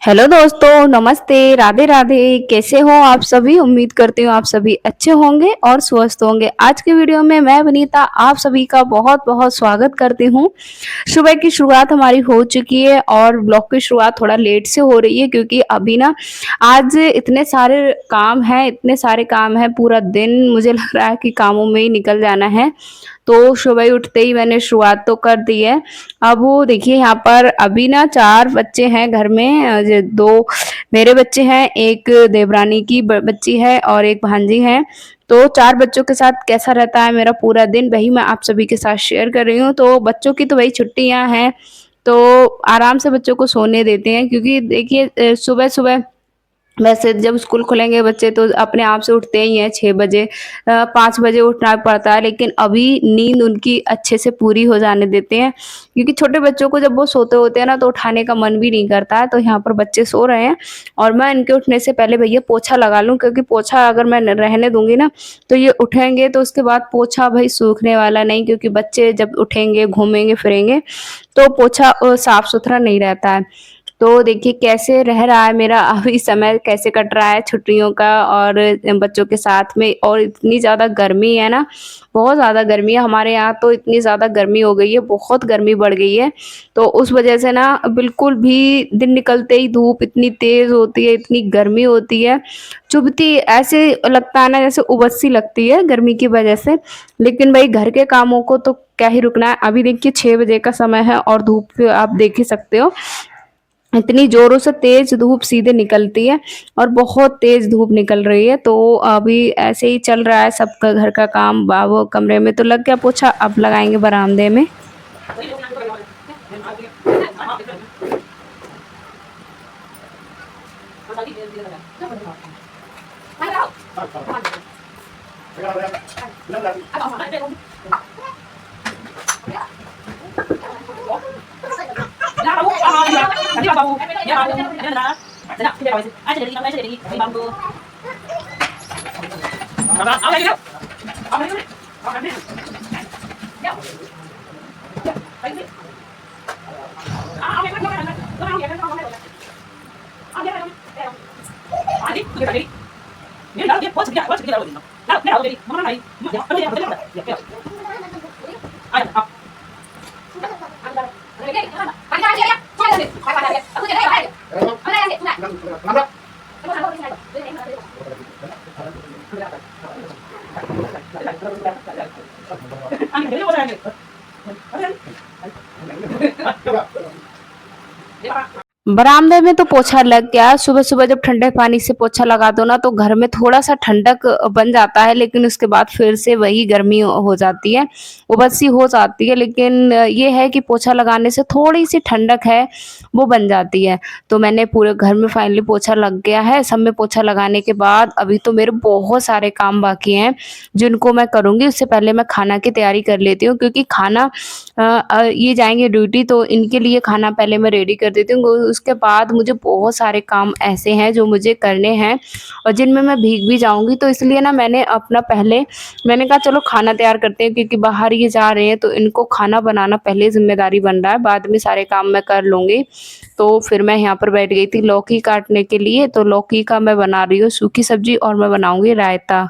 Hello दोस्तों, नमस्ते, राधे राधे। कैसे हो आप सभी? उम्मीद करती हूँ आप सभी अच्छे होंगे और स्वस्थ होंगे। आज की वीडियो में मैं वनीता आप सभी का बहुत बहुत स्वागत करती हूँ। सुबह की शुरुआत हमारी हो चुकी है और ब्लॉग की शुरुआत थोड़ा लेट से हो रही है क्योंकि अभी ना आज इतने सारे काम हैं, पूरा दिन मुझे लग रहा है कि कामों में ही निकल जाना है। तो सुबह ही उठते ही मैंने शुरुआत तो कर दी है। अब वो देखिए यहाँ पर अभी ना 4 बच्चे हैं घर में, 2 मेरे बच्चे हैं, एक देवरानी की बच्ची है और एक भांजी है। तो 4 बच्चों के साथ कैसा रहता है मेरा पूरा दिन, वही मैं आप सभी के साथ शेयर कर रही हूँ। तो बच्चों की तो वही छुट्टियां हैं, तो आराम से बच्चों को सोने देते हैं क्योंकि देखिए सुबह सुबह वैसे जब स्कूल खुलेंगे बच्चे तो अपने आप से उठते ही हैं 6 बजे, 5 बजे उठना पड़ता है, लेकिन अभी नींद उनकी अच्छे से पूरी हो जाने देते हैं क्योंकि छोटे बच्चों को जब वो सोते होते हैं ना तो उठाने का मन भी नहीं करता है। तो यहाँ पर बच्चे सो रहे हैं और मैं इनके उठने से पहले भैया पोछा लगा लूँ क्योंकि पोछा अगर मैं रहने दूंगी ना तो ये उठेंगे तो उसके बाद पोछा भाई सूखने वाला नहीं, क्योंकि बच्चे जब उठेंगे घूमेंगे फिरेंगे तो पोछा साफ सुथरा नहीं रहता है। तो देखिए कैसे रह रहा है मेरा अभी समय, कैसे कट रहा है छुट्टियों का और बच्चों के साथ में। और इतनी ज़्यादा गर्मी है ना, बहुत ज़्यादा गर्मी है हमारे यहाँ, तो इतनी ज़्यादा गर्मी हो गई है, बहुत गर्मी बढ़ गई है। तो उस वजह से ना बिल्कुल भी दिन निकलते ही धूप इतनी तेज़ होती है, इतनी गर्मी होती है, चुभती ऐसे लगता है ना जैसे उबस सी लगती है गर्मी की वजह से। लेकिन भाई घर के कामों को तो क्या ही रुकना है। अभी देखिए 6 बजे का समय है और धूप आप देख ही सकते हो, इतनी जोरों से तेज धूप सीधे निकलती है और बहुत तेज धूप निकल रही है। तो अभी ऐसे ही चल रहा है सबका घर का काम। वो कमरे में तो लग गया पोछा, अब लगाएंगे बरामदे में। बरामदे में तो पोछा लग गया। सुबह सुबह जब ठंडे पानी से पोछा लगा दो ना तो घर में थोड़ा सा ठंडक बन जाता है, लेकिन उसके बाद फिर से वही गर्मी हो जाती है, उबस सी हो जाती है। लेकिन ये है कि पोछा लगाने से थोड़ी सी ठंडक है वो बन जाती है। तो मैंने पूरे घर में फाइनली पोछा लग गया है। सब में पोछा लगाने के बाद अभी तो मेरे बहुत सारे काम बाकी हैं जिनको मैं करूँगी। उससे पहले मैं खाना की तैयारी कर लेती हूँ क्योंकि खाना ये जाएंगे ड्यूटी तो इनके लिए खाना पहले मैं रेडी कर देती हूँ। उसके बाद मुझे बहुत सारे काम ऐसे हैं जो मुझे करने हैं और जिनमें मैं भीग भी जाऊँगी, तो इसलिए ना मैंने कहा चलो खाना तैयार करते हैं क्योंकि बाहर ये जा रहे हैं तो इनको खाना बनाना पहले ज़िम्मेदारी बन रहा है, बाद में सारे काम मैं कर लूँगी। तो फिर मैं यहाँ पर बैठ गई थी लौकी काटने के लिए, तो लौकी का मैं बना रही हूँ सूखी सब्जी और मैं बनाऊँगी रायता।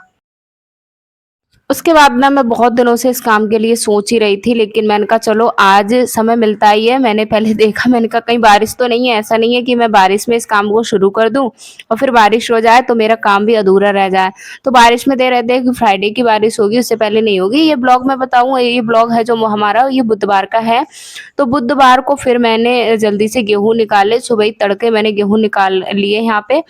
उसके बाद ना मैं बहुत दिनों से इस काम के लिए सोच ही रही थी, लेकिन मैंने कहा चलो आज समय मिलता ही है। मैंने पहले देखा, मैंने कहा कहीं बारिश तो नहीं है, ऐसा नहीं है कि मैं बारिश में इस काम को शुरू कर दूं और फिर बारिश हो जाए तो मेरा काम भी अधूरा रह जाए। तो बारिश में दे रहे थे कि फ्राइडे की बारिश होगी, उससे पहले नहीं होगी। ये ब्लॉग मैं बताऊं, ये ब्लॉग है जो हमारा ये बुधवार का है। तो बुधवार को फिर मैंने जल्दी से गेहूं निकाले, सुबह ही तड़के मैंने गेहूं निकाल लिए यहाँ पे।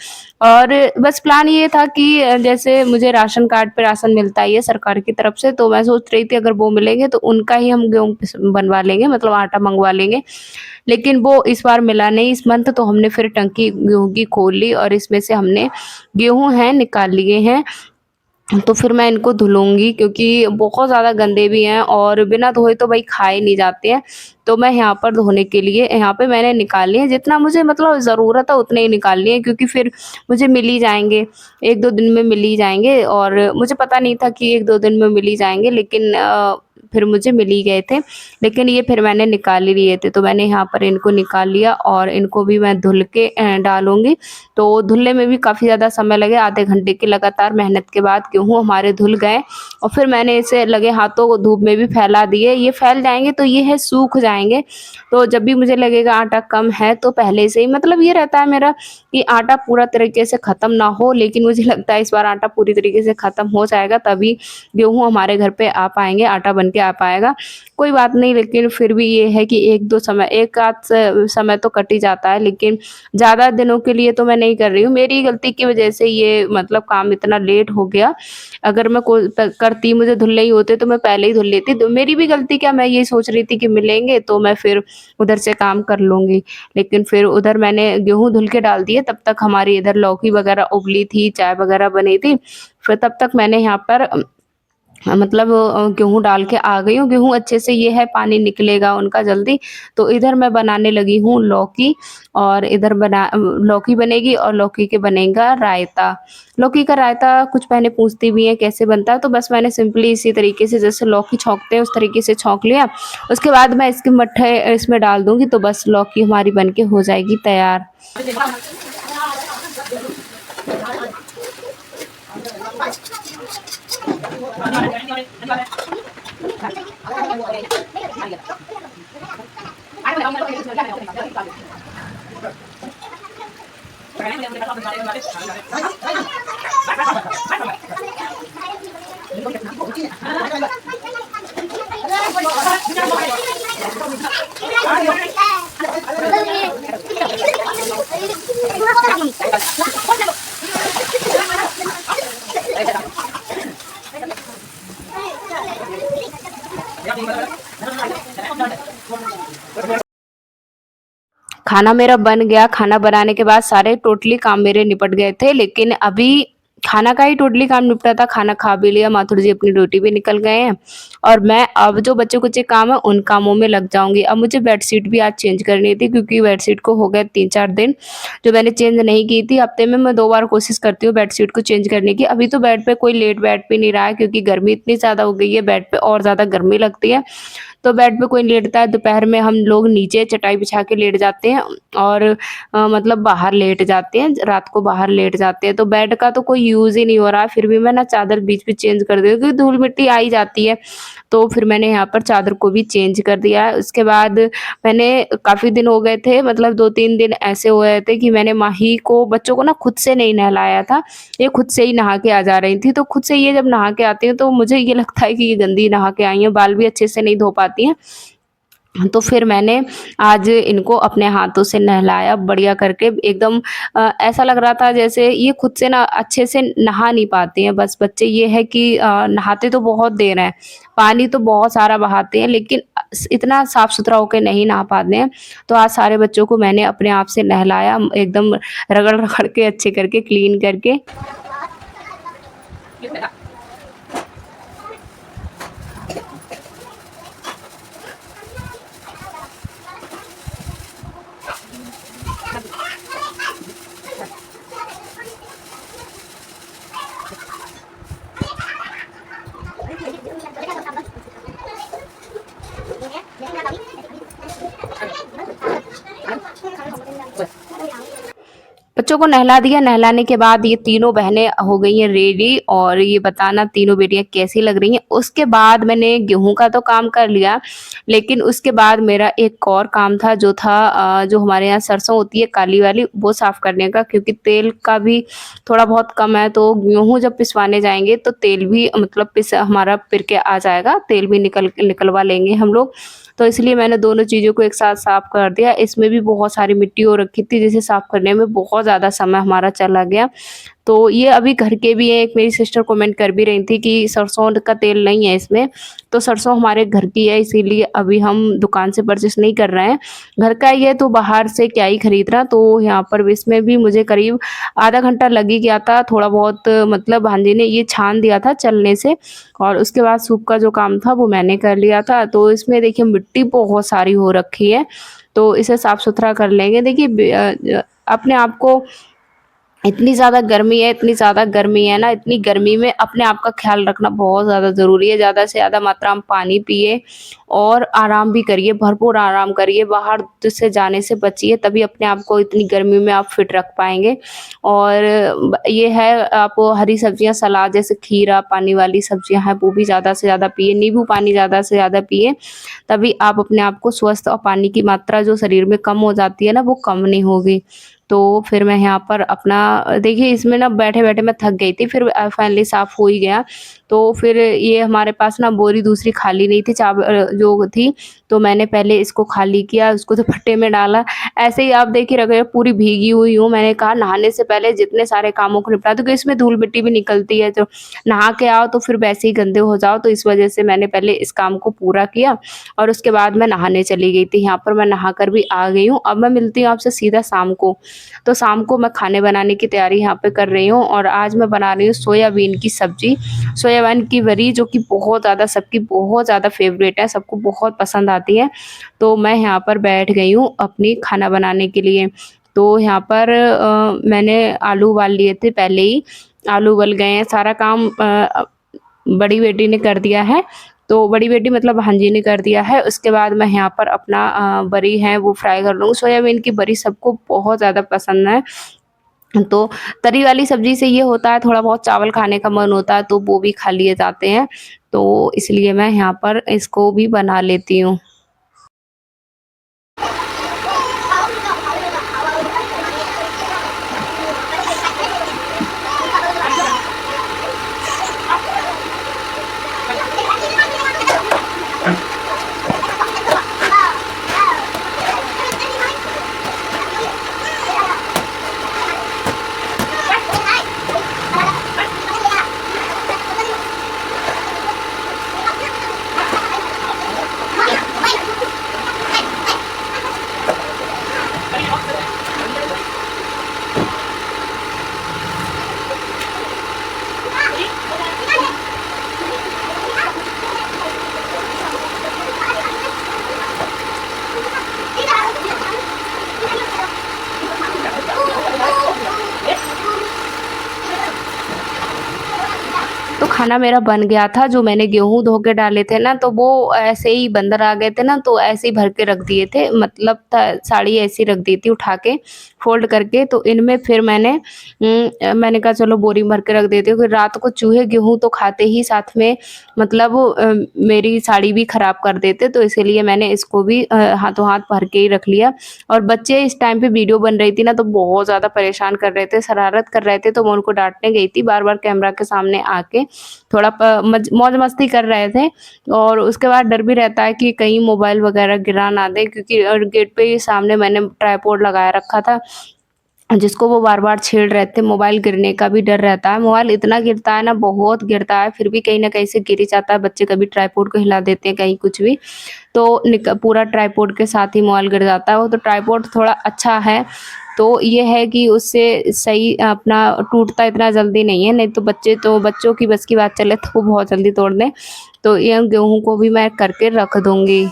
और बस प्लान ये था कि जैसे मुझे राशन कार्ड पे राशन मिलता ही है सरकार की तरफ से, तो मैं सोच रही थी अगर वो मिलेंगे तो उनका ही हम गेहूँ बनवा लेंगे, मतलब आटा मंगवा लेंगे। लेकिन वो इस बार मिला नहीं इस मंथ, तो हमने फिर टंकी गेहूँ की खोल ली और इसमें से हमने गेहूँ हैं निकाल लिए हैं। तो फिर मैं इनको धुलूँगी क्योंकि बहुत ज़्यादा गंदे भी हैं और बिना धोए तो भाई खाए नहीं जाते हैं। तो मैं यहाँ पर धोने के लिए यहाँ पे मैंने निकाल लिए हैं, जितना मुझे मतलब ज़रूरत है उतने ही निकाल लिए हैं क्योंकि फिर मुझे मिल ही जाएँगे, 1-2 दिन में मिल ही जाएँगे। और मुझे पता नहीं था कि 1-2 दिन में मिल ही जाएँगे, लेकिन फिर मुझे मिल ही गए थे, लेकिन ये फिर मैंने निकाल ही लिए थे। तो मैंने यहाँ पर इनको निकाल लिया और इनको भी मैं धुल के डालूँगी। तो धुलने में भी काफ़ी ज़्यादा समय लगे, आधे घंटे की लगातार मेहनत के बाद गेहूँ हमारे धुल गए और फिर मैंने इसे लगे हाथों को धूप में भी फैला दिए। ये फैल जाएँगे तो ये है सूख जाएँगे। तो जब भी मुझे लगेगा आटा कम है तो पहले से ही मतलब ये रहता है मेरा कि आटा पूरा तरीके से ख़त्म ना हो, लेकिन मुझे लगता है इस बार आटा पूरी तरीके से ख़त्म हो जाएगा, तभी गेहूँ हमारे घर पे आ पाएँगे, आटा बन के आ पाएगा। कोई बात नहीं, लेकिन फिर भी ये है कि 1-2 समय, एक आध समय तो कट ही जाता है, लेकिन ज़्यादा दिनों के लिए तो मैं नहीं कर रही हूँ। मेरी गलती की वज़ह से ये मतलब काम इतना लेट हो गया। अगर मैं को प करती, मुझे धुलने ही होते तो मैं पहले ही धुल लेती। तो मेरी भी गलती क्या, मैं ये सोच रही थी कि मिलेंगे तो मैं फिर उधर से काम कर लूँगी। लेकिन फिर उधर मैंने गेहूँ धुल के डाल दिए, तब तक हमारी इधर लौकी वग़ैरह उबली थी, चाय वग़ैरह बनी थी। फिर तब तक मैंने यहाँ पर मतलब गेहूँ डाल के आ गई हूँ। गेहूँ अच्छे से ये है पानी निकलेगा उनका जल्दी। तो इधर मैं बनाने लगी हूँ लौकी और इधर लौकी बनेगी और लौकी के बनेगा रायता। लौकी का रायता कुछ बहनें पूछती भी हैं कैसे बनता है, तो बस मैंने सिंपली इसी तरीके से जैसे लौकी छौंकते हैं उस तरीके से छौंक लिया। उसके बाद मैं इसके मट्ठे इसमें डाल दूँगी तो बस लौकी हमारी बन के हो जाएगी तैयार। खाना मेरा बन गया, खाना बनाने के बाद सारे टोटली काम मेरे निपट गए थे, लेकिन अभी खाना का ही टोटली काम निपटा था, खाना खा भी लिया, माथुर जी अपनी ड्यूटी पे निकल गए हैं और मैं अब जो बचे-कुचे काम है उन कामों में लग जाऊँगी। अब मुझे बेडशीट भी आज चेंज करनी थी क्योंकि बेडशीट को हो गए 3-4 दिन जो मैंने चेंज नहीं की थी। हफ्ते में मैं 2 बार कोशिश करती हूँ बेडशीट को चेंज करने की। अभी तो बेड पे कोई लेट बैठ भी नहीं रहा है क्योंकि गर्मी इतनी ज़्यादा हो गई है, बेड पे और ज़्यादा गर्मी लगती है। तो बेड पे कोई लेटता है, दोपहर में हम लोग नीचे चटाई बिछा के लेट जाते हैं और मतलब बाहर लेट जाते हैं, रात को बाहर लेट जाते हैं। तो बेड का तो कोई यूज़ ही नहीं हो रहा है, फिर भी मैं ना चादर बीच-बीच चेंज कर देती हूँ क्योंकि धूल-मिट्टी आ ही जाती है। तो फिर मैंने यहाँ पर चादर को भी चेंज कर दिया है। उसके बाद मैंने काफ़ी दिन हो गए थे, मतलब 2-3 दिन ऐसे हो गए थे कि मैंने माही को, बच्चों को ना खुद से नहीं नहलाया था। ये खुद से ही नहा के आ जा रही थी, तो खुद से ये जब नहा के आती हैं तो मुझे ये लगता है कि ये गंदी नहा के आई हैं, बाल भी अच्छे से नहीं धो पाती हैं। तो फिर मैंने आज इनको अपने हाथों से नहलाया बढ़िया करके एकदम। ऐसा लग रहा था जैसे ये खुद से ना अच्छे से नहा नहीं पाते हैं, बस बच्चे ये है कि नहाते तो बहुत देर हैं, पानी तो बहुत सारा बहाते हैं, लेकिन इतना साफ-सुथरा होके नहीं नहा पाते हैं। तो आज सारे बच्चों को मैंने अपने आप से नहलाया एकदम रगड़-रगड़ के अच्छे करके क्लीन करके। बच्चों को नहला दिया, नहलाने के बाद ये तीनों बहनें हो गई हैं रेडी और ये बताना तीनों बेटियाँ कैसी लग रही हैं। उसके बाद मैंने गेहूँ का तो काम कर लिया, लेकिन उसके बाद मेरा एक और काम था जो था जो हमारे यहाँ सरसों होती है काली वाली, वो साफ़ करने का, क्योंकि तेल का भी थोड़ा बहुत कम है, तो गेहूँ जब पिसवाने जाएँगे तो तेल भी मतलब हमारा पिर के आ जाएगा, तेल भी निकलवा लेंगे हम लोग। तो इसलिए मैंने दोनों चीज़ों को एक साथ साफ़ कर दिया। इसमें भी बहुत सारी मिट्टी हो रखी थी जिसे साफ़ करने में बहुत ज़्यादा समय हमारा चला गया। तो ये अभी घर के भी हैं, एक मेरी सिस्टर कमेंट कर भी रही थी कि सरसों का तेल नहीं है इसमें, तो सरसों हमारे घर की है इसीलिए अभी हम दुकान से परचेस नहीं कर रहे हैं। घर का ही है तो बाहर से क्या ही खरीदना, तो यहाँ पर भी इसमें भी मुझे करीब आधा घंटा लग ही गया था। थोड़ा बहुत मतलब भांजी ने ये छान दिया था चलने से और उसके बाद सूप का जो काम था वो मैंने कर लिया था। तो इसमें देखिए मिट्टी बहुत सारी हो रखी है, तो इसे साफ-सुथरा कर लेंगे। देखिए अपने आप को इतनी ज़्यादा गर्मी है, इतनी ज़्यादा गर्मी है ना, इतनी गर्मी में अपने आप का ख़्याल रखना बहुत ज़्यादा ज़रूरी है। ज़्यादा से ज़्यादा मात्रा में पानी पिए और आराम भी करिए, भरपूर आराम करिए, बाहर से जाने से बचिए, तभी अपने आप को इतनी गर्मी में आप फिट रख पाएँगे। और ये है, आप हरी सब्जियाँ, सलाद जैसे खीरा, पानी वाली सब्जियाँ हैं, वो भी ज़्यादा से ज़्यादा पिए, नींबू पानी ज़्यादा से ज़्यादा पिए, तभी आप अपने आप को स्वस्थ और पानी की मात्रा जो शरीर में कम हो जाती है ना, वो कम नहीं होगी। तो फिर मैं यहाँ पर अपना देखिए इसमें ना बैठे-बैठे मैं थक गई थी, फिर फाइनली साफ़ हो ही गया। तो फिर ये हमारे पास ना बोरी दूसरी खाली नहीं थी, जो थी, तो मैंने पहले इसको खाली किया, उसको दुपट्टे में डाला। ऐसे ही आप देख ही रहे हो, पूरी भीगी हुई हूँ। मैंने कहा नहाने से पहले जितने सारे कामों को निपटा दूँ, क्योंकि इसमें धूल-मिट्टी भी निकलती है, तो नहा के आओ तो फिर वैसे ही गंदे हो जाओ, तो इस वज़ह से मैंने पहले इस काम को पूरा किया और उसके बाद मैं नहाने चली गई थी। यहाँ पर मैं नहा कर भी आ गई हूँ। अब मैं मिलती हूँ आपसे सीधा शाम को। तो शाम को मैं खाने बनाने की तैयारी यहाँ पे कर रही हूँ और आज मैं बना रही हूँ सोयाबीन की सब्ज़ी, सोयाबीन की बड़ी, जो कि बहुत ज़्यादा सबकी बहुत ज़्यादा फ़ेवरेट है, सबको बहुत पसंद आती है। तो मैं यहाँ पर बैठ गई हूँ अपनी खाना बनाने के लिए। तो यहाँ पर मैंने आलू उबाल लिए थे पहले ही, आलू उबल गए हैं, सारा काम बड़ी बेटी ने कर दिया है। तो बड़ी बेटी मतलब भांजी ने कर दिया है। उसके बाद मैं यहाँ पर अपना बड़ी है वो फ्राई कर लूँगी। सोयाबीन की बड़ी सबको बहुत ज़्यादा पसंद है। तो तरी वाली सब्ज़ी से ये होता है, थोड़ा बहुत चावल खाने का मन होता है तो वो भी खा लिए जाते हैं। तो इसलिए मैं यहाँ पर इसको भी बना लेती हूँ। तो खाना मेरा बन गया था, जो मैंने गेहूँ धो के डाले थे ना, तो वो ऐसे ही बंदर आ गए थे ना, तो ऐसे ही भर के रख दिए थे, मतलब साड़ी ऐसी रख दी थी उठा के, फ़ोल्ड करके। तो इनमें फिर मैंने कहा चलो बोरी में भर के रख देती हूँ, फिर रात को चूहे गेहूँ तो खाते ही साथ में, मतलब मेरी साड़ी भी ख़राब कर देते, तो इसीलिए मैंने इसको भी हाथों हाथ भर के ही रख लिया। और बच्चे इस टाइम पे वीडियो बन रही थी ना, तो बहुत ज़्यादा परेशान कर रहे थे, शरारत कर रहे थे, तो मैं उनको डाँटने गई थी बार-बार कैमरा के सामने आके। थोड़ा मौज मस्ती कर रहे थे और उसके बाद डर भी रहता है कि कहीं मोबाइल वगैरह गिरा ना दें, क्योंकि गेट पे ही सामने मैंने ट्राइपॉड लगाया रखा था, जिसको वो बार-बार छेड़ रहे थे। मोबाइल गिरने का भी डर रहता है, मोबाइल इतना गिरता है ना, बहुत गिरता है, फिर भी कहीं न कहीं से गिर ही जाता है, बच्चे कभी ट्राइपॉड को हिला देते हैं, कहीं कुछ भी, तो पूरा ट्राइपॉड के साथ ही मोबाइल गिर जाता है। वो तो ट्राइपॉड थोड़ा अच्छा है, तो ये है कि उससे सही अपना टूटता इतना जल्दी नहीं है, नहीं तो बच्चों की बस की बात चले तो वो बहुत जल्दी तोड़ दें। तो ये गेहूँ को भी मैं करके रख दूँगी।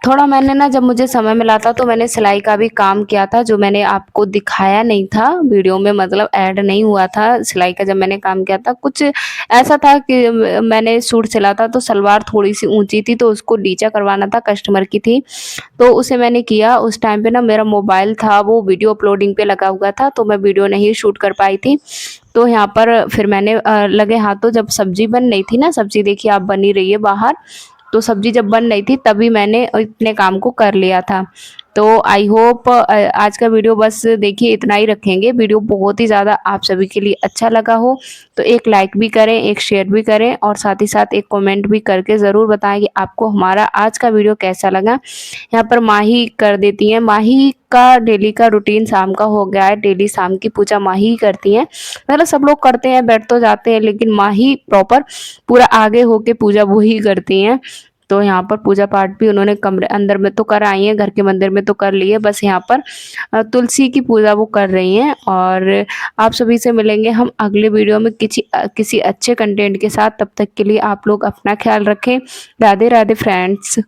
थोड़ा मैंने ना जब मुझे समय मिला था तो मैंने सिलाई का भी काम किया था, जो मैंने आपको दिखाया नहीं था वीडियो में, मतलब ऐड नहीं हुआ था सिलाई का जब मैंने काम किया था। कुछ ऐसा था कि मैंने सूट सिला था तो सलवार थोड़ी-सी ऊँची थी तो उसको नीचा करवाना था, कस्टमर की थी। तो उसे मैंने किया। उस टाइम पे ना मेरा मोबाइल था वो वीडियो अपलोडिंग पे लगा हुआ था, तो मैं वीडियो नहीं शूट कर पाई थी। तो यहाँ पर फिर मैंने लगे हाथों जब सब्ज़ी बन रही थी ना, सब्ज़ी देखिए आप बन ही रही है बाहर, तो सब्ज़ी जब बन रही थी तभी मैंने इतने काम को कर लिया था। तो आई होप आज का वीडियो बस देखिए इतना ही रखेंगे। वीडियो बहुत ही ज़्यादा आप सभी के लिए अच्छा लगा हो तो एक लाइक भी करें, एक शेयर भी करें और साथ ही साथ एक कमेंट भी करके ज़रूर बताएं कि आपको हमारा आज का वीडियो कैसा लगा। यहाँ पर माही कर देती हैं, माही का डेली का रूटीन शाम का हो गया है, डेली शाम की पूजा माही ही करती हैं। मतलब सब लोग करते हैं, बैठ तो जाते हैं, लेकिन माही प्रॉपर पूरा आगे होके पूजा वो ही करती हैं। तो यहाँ पर पूजा पाठ भी उन्होंने कमरे अंदर में तो कर आई हैं, घर के मंदिर में तो कर ली है, बस यहाँ पर तुलसी की पूजा वो कर रही हैं। और आप सभी से मिलेंगे हम अगले वीडियो में किसी अच्छे कंटेंट के साथ। तब तक के लिए आप लोग अपना ख्याल रखें। राधे राधे फ्रेंड्स।